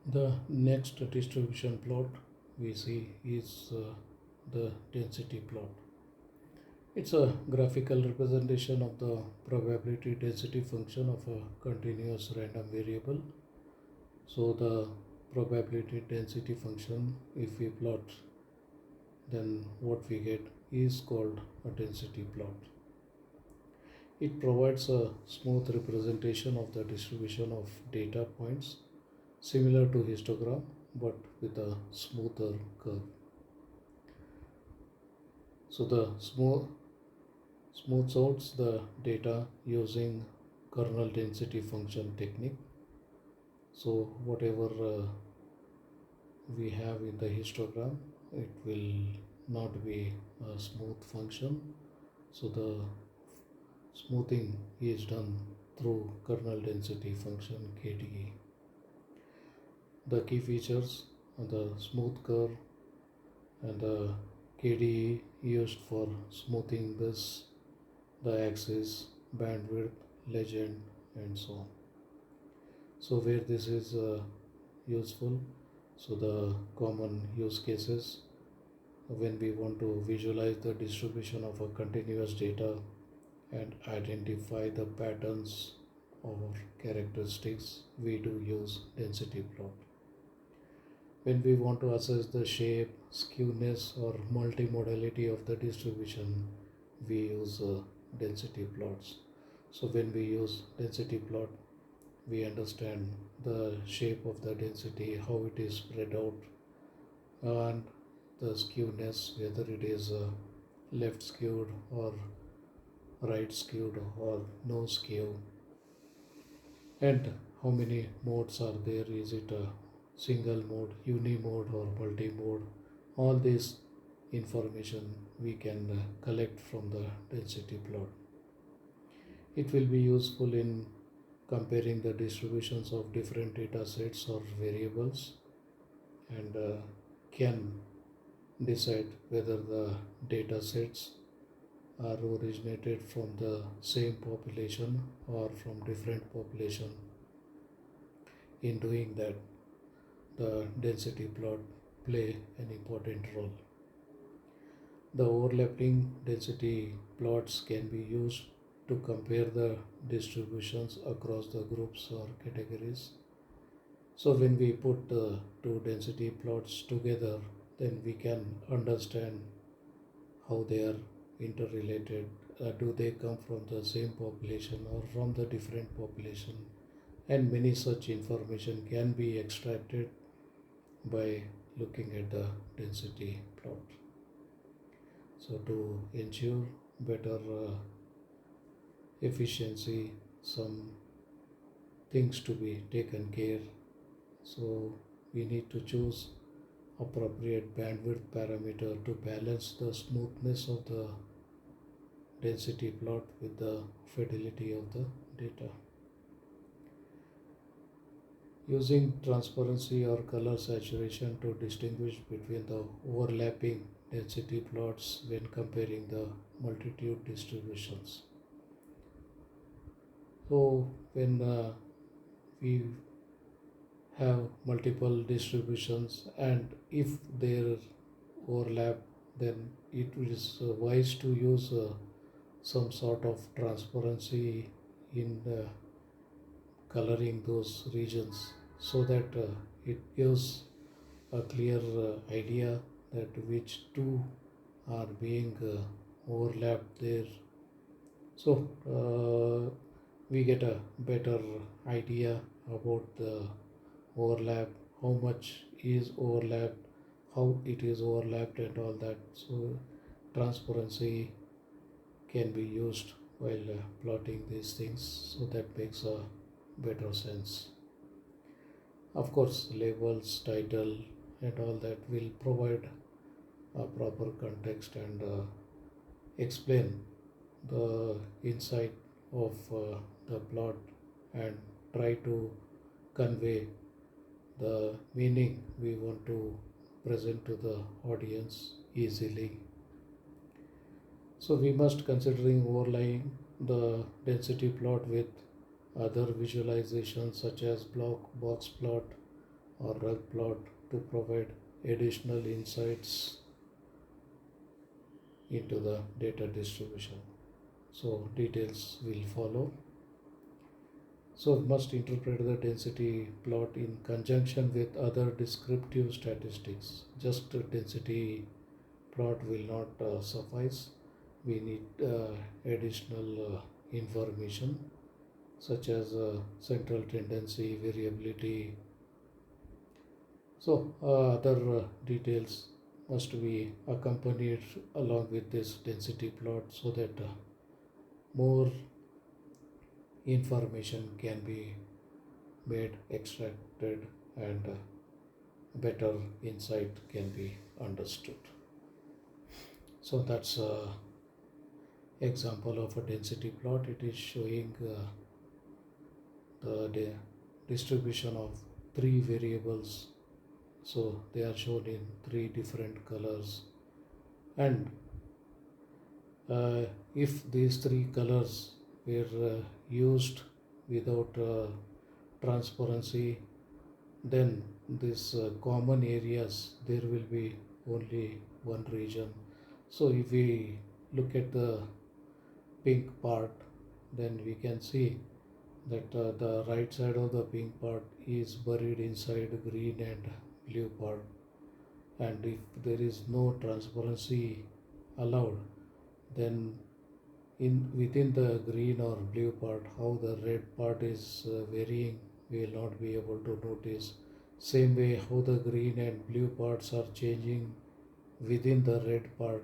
The next distribution plot we see is the density plot. It's a graphical representation of the probability density function of a continuous random variable. So the probability density function, if we plot, then what we get is called a density plot. It provides a smooth representation of the distribution of data points similar to histogram but with a smoother curve. So the smooths out the data using kernel density function technique. So whatever we have in the histogram, it will not be a smooth function. So the smoothing is done through kernel density function KDE. The key features are the smooth curve and the KDE used for smoothing this, the axis, bandwidth, legend, and so on. So where this is useful, so the common use cases when we want to visualize the distribution of a continuous data and identify the patterns or characteristics, we do use density plot. When we want to assess the shape, skewness, or multimodality of the distribution, we use density plots. So when we use density plot, we understand the shape of the density, how it is spread out, and the skewness, whether it is left skewed or right skewed or no skew, and how many modes are there. Is it a single mode, unimode, or multi-mode? All this information we can collect from the density plot. It will be useful in comparing the distributions of different data sets or variables and can decide whether the data sets are originated from the same population or from different population. In doing that, the density plot play an important role. The overlapping density plots can be used to compare the distributions across the groups or categories. So when we put the two density plots together, then we can understand how they are interrelated. Do they come from the same population or from the different population? And many such information can be extracted by looking at the density plot. So to ensure better efficiency, some things to be taken care. So we need to choose appropriate bandwidth parameter to balance the smoothness of the density plot with the fidelity of the data. Using transparency or color saturation to distinguish between the overlapping density plots when comparing the multitude distributions. So when we have multiple distributions and if they overlap, then it is wise to use some sort of transparency in coloring those regions so that it gives a clear idea that which two are being overlapped there. So we get a better idea about the overlap, how much is overlapped, how it is overlapped, and all that. So transparency can be used while plotting these things, so that makes a better sense. Of course, labels, title, and all that will provide a proper context and explain the insight of the plot and try to convey the meaning we want to present to the audience easily. So we must considering overlaying the density plot with other visualizations such as block box plot or rug plot to provide additional insights into the data distribution. So details will follow. So must interpret the density plot in conjunction with other descriptive statistics. Just a density plot will not suffice. We need additional information such as central tendency, variability. So other details must be accompanied along with this density plot so that more information can be made, extracted, and better insight can be understood. So that's a example of a density plot. It is showing the distribution of three variables. So they are shown in three different colors, and uh, if these three colors were used without transparency, then these common areas there will be only one region. So if we look at the pink part, then we can see that the right side of the pink part is buried inside green and blue part, and if there is no transparency allowed, then in within the green or blue part how the red part is varying, we will not be able to notice. Same way how the green and blue parts are changing within the red part,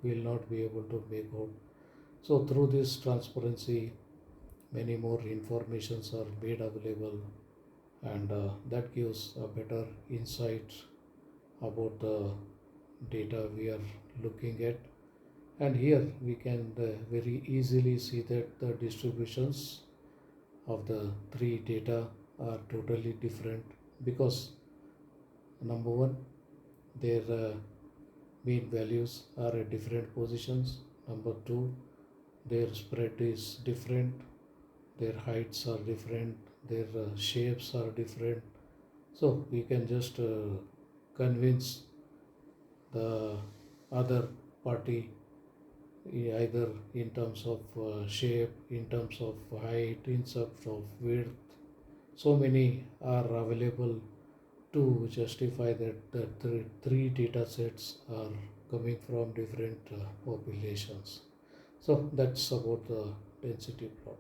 we will not be able to make out. So through this transparency, many more informations are made available, and that gives a better insight about the data we are looking at. And here we can very easily see that the distributions of the three data are totally different, because number one, their mean values are at different positions. Number two, their spread is different, their heights are different, their shapes are different. So we can just convince the other party, either in terms of shape, in terms of height, in terms of width. So many are available to justify that the three data sets are coming from different populations. So that's about the density plot.